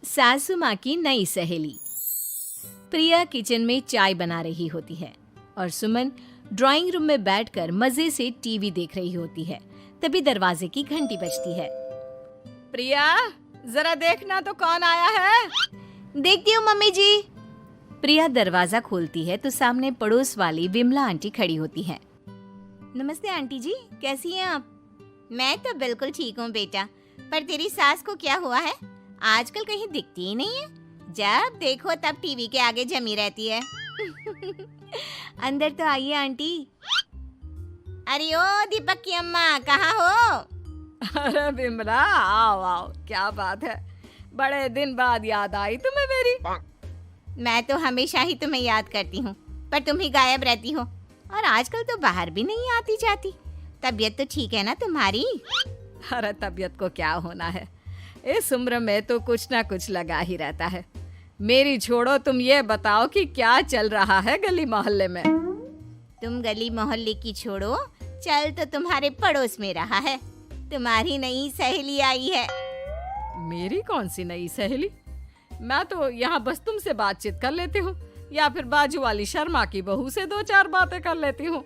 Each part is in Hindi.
सासू माँ की नई सहेली। प्रिया किचन में चाय बना रही होती है और सुमन ड्राइंग रूम में बैठकर मजे से टीवी देख रही होती है। तभी दरवाजे की घंटी बजती है। प्रिया, जरा देखना तो कौन आया है। देखती हूँ मम्मी जी। प्रिया दरवाजा खोलती है तो सामने पड़ोस वाली विमला आंटी खड़ी होती है। नमस्ते आंटी जी, कैसी हैं आप? मैं तो बिल्कुल ठीक हूँ बेटा, पर तेरी सास को क्या हुआ है? आजकल कहीं दिखती ही नहीं है। जब देखो तब टीवी के आगे जमी रहती है। अंदर तो आइए आंटी। अरे ओ दीपक की अम्मा, कहाँ हो? अरे बिमला, आओ आओ, क्या बात है, बड़े दिन बाद याद आई तुम्हें मेरी। मैं तो हमेशा ही तुम्हें याद करती हूँ, पर तुम ही गायब रहती हो और आजकल तो बाहर भी नहीं आती जाती। तबीयत तो ठीक है ना तुम्हारी? अरे तबीयत को क्या होना है, इस उम्र में तो कुछ ना कुछ लगा ही रहता है। मेरी छोड़ो, तुम ये बताओ कि क्या चल रहा है गली मोहल्ले में। तुम गली मोहल्ले की छोड़ो, चल तो तुम्हारे पड़ोस में रहा है। तुम्हारी नई सहेली आई है। मेरी कौन सी नई सहेली? मैं तो यहाँ बस तुमसे बातचीत कर लेती हूँ या फिर बाजू वाली शर्मा की बहू से दो चार बातें कर लेती हूँ।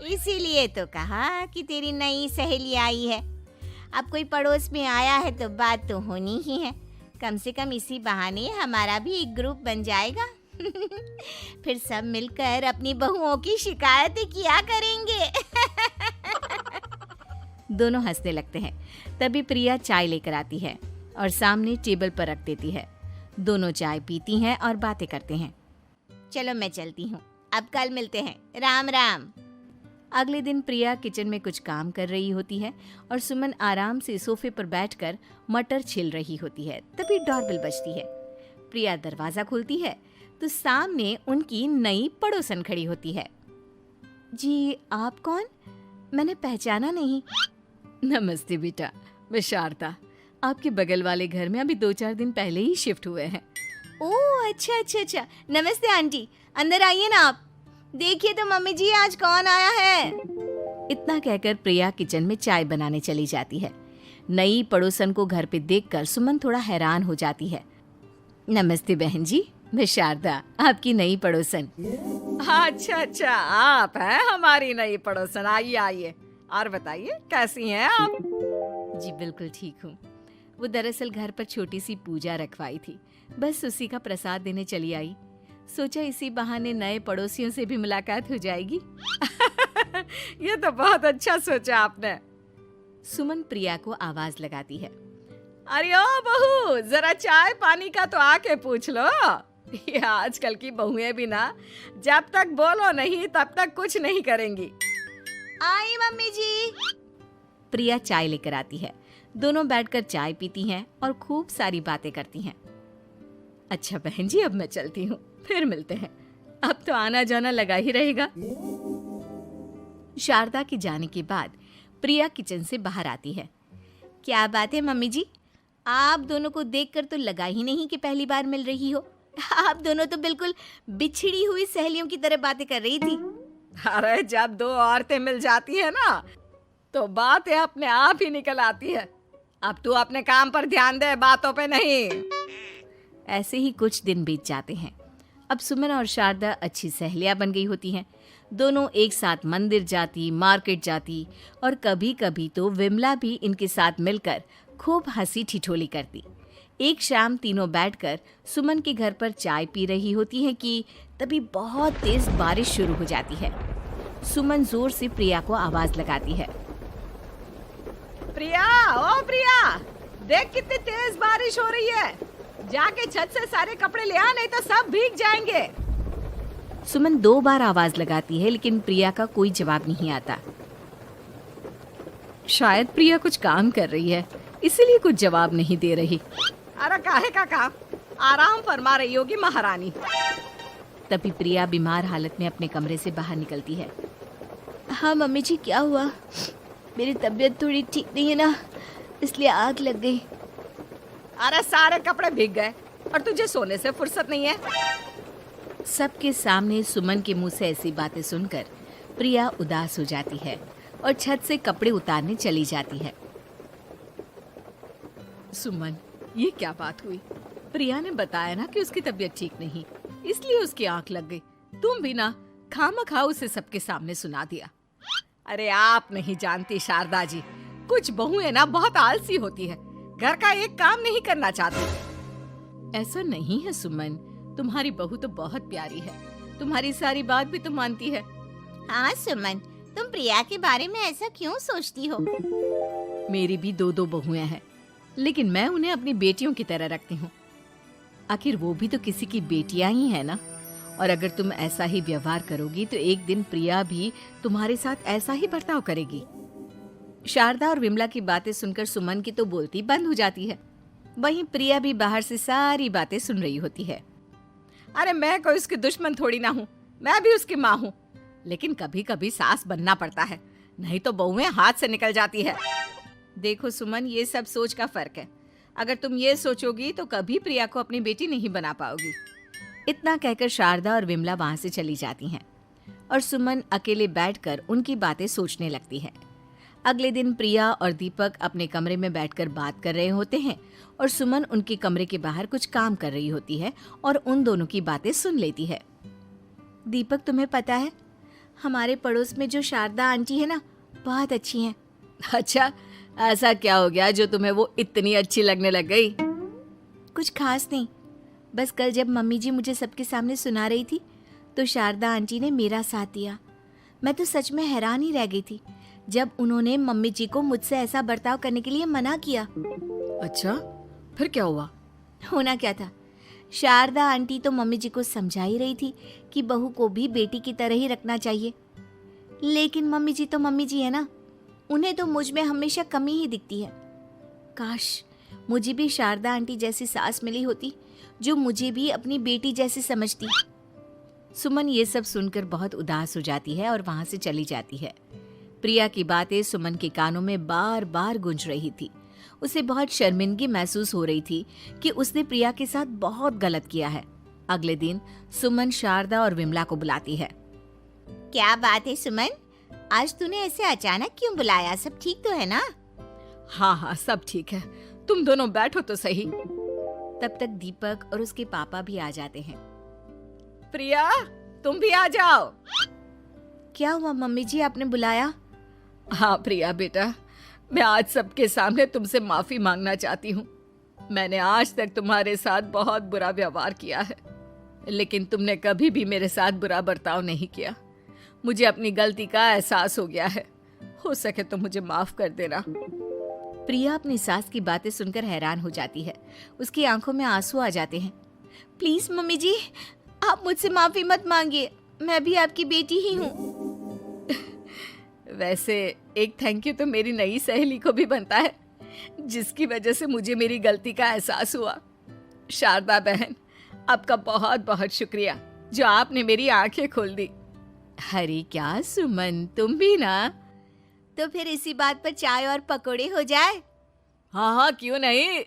इसीलिए तो कहा कि तेरी नई सहेली आई है। अब कोई पड़ोस में आया है तो बात तो होनी ही है। कम से कम इसी बहाने हमारा भी एक ग्रुप बन जाएगा। फिर सब मिलकर अपनी बहुओं की शिकायतें किया करेंगे। दोनों हंसने लगते हैं। तभी प्रिया चाय लेकर आती है और सामने टेबल पर रख देती है। दोनों चाय पीती हैं और बातें करते हैं। चलो मैं चलती हूँ, अब कल मिलते हैं। राम राम। अगले दिन प्रिया किचन में कुछ काम कर रही होती है और सुमन आराम से सोफे पर बैठकर मटर छिल रही होती है। तभी डोरबेल बजती है। प्रिया दरवाजा खोलती है तो सामने उनकी नई पड़ोसन खड़ी होती है। जी, आप कौन? मैंने पहचाना नहीं। नमस्ते बेटा, मैं शारदा, आपके बगल वाले घर में अभी 2-4 दिन पहले ही शिफ्ट हुए हैं। ओह अच्छा अच्छा अच्छा, नमस्ते आंटी, अंदर आइए ना आप। देखिए तो मम्मी जी, आज कौन आया है। इतना कहकर प्रिया किचन में चाय बनाने चली जाती है। नई पड़ोसन को घर पे देखकर सुमन थोड़ा हैरान हो जाती है। नमस्ते बहन जी, मैं शारदा, आपकी नई पड़ोसन। अच्छा अच्छा, आप हैं हमारी नई पड़ोसन। आइए आइए, और बताइए कैसी हैं आप? जी बिल्कुल ठीक हूँ। वो दरअसल घर पर छोटी सी पूजा रखवाई थी, बस उसी का प्रसाद देने चली आई। सोचा इसी बहाने नए पड़ोसियों से भी मुलाकात हो जाएगी। ये तो बहुत अच्छा सोचा आपने। सुमन प्रिया को आवाज लगाती है। अरे ओ बहू, जरा चाय पानी का तो आके पूछ लो। ये आजकल की बहुएं भी ना, जब तक बोलो नहीं तब तक कुछ नहीं करेंगी। आई मम्मी जी। प्रिया चाय लेकर आती है। दोनों बैठकर चाय पीती हैं और खूब सारी बातें करती हैं। अच्छा बहन जी, अब मैं चलती हूँ, फिर मिलते हैं। अब तो आना जाना लगा ही रहेगा। शारदा के जाने के बाद प्रिया किचन से बाहर आती है। क्या बात है मम्मी जी, आप दोनों को देखकर तो लगा ही नहीं कि पहली बार मिल रही हो। आप दोनों तो बिल्कुल बिछड़ी हुई सहेलियों की तरह बातें कर रही थी। अरे जब दो औरतें मिल जाती है ना, तो बातें अपने आप ही निकल आती है। अब तू अपने काम पर ध्यान दे, बातों पे नहीं। ऐसे ही कुछ दिन बीत जाते हैं। अब सुमन और शारदा अच्छी सहेलियां बन गई होती हैं। दोनों एक साथ मंदिर जाती, मार्केट जाती और कभी कभी तो विमला भी इनके साथ मिलकर खूब हंसी ठिठोली करती। एक शाम तीनों बैठकर सुमन के घर पर चाय पी रही होती हैं कि तभी बहुत तेज बारिश शुरू हो जाती है। सुमन जोर से प्रिया को आवाज लगाती है। प्रिया, ओ प्रिया, देख कितनी तेज बारिश हो रही है। जाके छत से सारे कपड़े ले आ, नहीं तो सब भीग जाएंगे। सुमन 2 बार आवाज लगाती है लेकिन प्रिया का कोई जवाब नहीं आता। शायद प्रिया कुछ काम कर रही है, इसीलिए कुछ जवाब नहीं दे रही। अरे काहे का काम, आराम फरमा रही होगी महारानी। तभी प्रिया बीमार हालत में अपने कमरे से बाहर निकलती है। हाँ मम्मी जी, क्या हुआ? मेरी तबीयत थोड़ी ठीक नहीं है ना, इसलिए आग लग गई। अरे सारे कपड़े भीग गए और तुझे सोने से फुर्सत नहीं है। सबके सामने सुमन के मुंह से ऐसी बातें सुनकर प्रिया उदास हो जाती है और छत से कपड़े उतारने चली जाती है। सुमन, ये क्या बात हुई? प्रिया ने बताया ना कि उसकी तबीयत ठीक नहीं, इसलिए उसकी आंख लग गई। तुम भी ना खामखा उसे सबके सामने सुना दिया। अरे आप नहीं जानती शारदा जी, कुछ बहुएं ना बहुत आलसी होती है, घर का एक काम नहीं करना चाहती। ऐसा नहीं है सुमन, तुम्हारी बहू तो बहुत प्यारी है, तुम्हारी सारी बात भी तो मानती है। हाँ सुमन, तुम प्रिया के बारे में ऐसा क्यों सोचती हो? मेरी भी दो बहुएं हैं, लेकिन मैं उन्हें अपनी बेटियों की तरह रखती हूँ। आखिर वो भी तो किसी की बेटियां ही है ना। और अगर तुम ऐसा ही व्यवहार करोगी तो एक दिन प्रिया भी तुम्हारे साथ ऐसा ही बर्ताव करेगी। शारदा और विमला की बातें सुनकर सुमन की तो बोलती बंद हो जाती है। वहीं प्रिया भी बाहर से सारी बातें सुन रही होती है। अरे मैं कोई उसकी दुश्मन थोड़ी ना हूँ, मैं भी उसकी माँ हूँ, लेकिन कभी कभी सास बनना पड़ता है, नहीं तो बहुएं हाथ से निकल जाती है। देखो सुमन, ये सब सोच का फर्क है। अगर तुम ये सोचोगी तो कभी प्रिया को अपनी बेटी नहीं बना पाओगी। इतना कहकर शारदा और विमला वहां से चली जाती हैं और सुमन अकेले बैठकर उनकी बातें सोचने लगती है। अगले दिन प्रिया और दीपक अपने कमरे में बैठकर बात कर रहे होते हैं और सुमन उनके कमरे के बाहर कुछ काम कर रही होती है और उन दोनों की बातें सुन लेती है। दीपक, तुम्हें पता है हमारे पड़ोस में जो शारदा आंटी है ना, बहुत अच्छी हैं। अच्छा, ऐसा क्या हो गया जो तुम्हें वो इतनी अच्छी लगने लग गई? कुछ खास नहीं, बस कल जब मम्मी जी मुझे सबके सामने सुना रही थी तो शारदा आंटी ने मेरा साथ दिया। मैं तो सच में हैरान ही रह गई थी जब उन्होंने मम्मी जी को मुझसे ऐसा बर्ताव करने के लिए मना किया। अच्छा, फिर क्या हुआ? होना क्या था, शारदा आंटी तो मम्मी जी को समझा ही रही थी कि बहू को भी बेटी की तरह ही रखना चाहिए, लेकिन मम्मी जी तो मम्मी जी है ना, उन्हें तो मुझ में हमेशा कमी ही दिखती है। काश मुझे भी शारदा आंटी जैसी सास मिली होती जो मुझे भी अपनी बेटी जैसी समझती। सुमन ये सब सुनकर बहुत उदास हो जाती है और वहां से चली जाती है। प्रिया की बातें सुमन के कानों में बार बार गूंज रही थी। उसे बहुत शर्मिंदगी महसूस हो रही थी कि उसने प्रिया के साथ बहुत गलत किया है। अगले दिन सुमन शारदा और विमला को बुलाती है। क्या बात है सुमन, आज तूने ऐसे अचानक क्यों बुलाया? सब ठीक तो है ना? हाँ, सब ठीक है, तुम दोनों बैठो तो सही। तब तक दीपक और उसके पापा भी आ जाते हैं। प्रिया, तुम भी आ जाओ। क्या हुआ मम्मी जी, आपने बुलाया? हाँ प्रिया बेटा, मैं आज सबके सामने तुमसे माफी मांगना चाहती हूँ। मैंने आज तक तुम्हारे साथ बहुत बुरा व्यवहार किया है, लेकिन तुमने कभी भी मेरे साथ बुरा बर्ताव नहीं किया। मुझे अपनी गलती का एहसास हो गया है, हो सके तो मुझे माफ कर देना। प्रिया अपनी सास की बातें सुनकर हैरान हो जाती है। उसकी आंखों में आंसू आ जाते हैं। प्लीज मम्मी जी, आप मुझसे माफी मत मांगिए, मैं भी आपकी बेटी ही हूँ। वैसे एक थैंक यू तो मेरी नई सहेली को भी बनता है, जिसकी वजह से मुझे मेरी गलती का एहसास हुआ। शारदा बहन, आपका बहुत बहुत शुक्रिया जो आपने मेरी आंखें खोल दी। अरे क्या सुमन, तुम भी ना। तो फिर इसी बात पर चाय और पकोड़े हो जाए। हाँ, क्यों नहीं।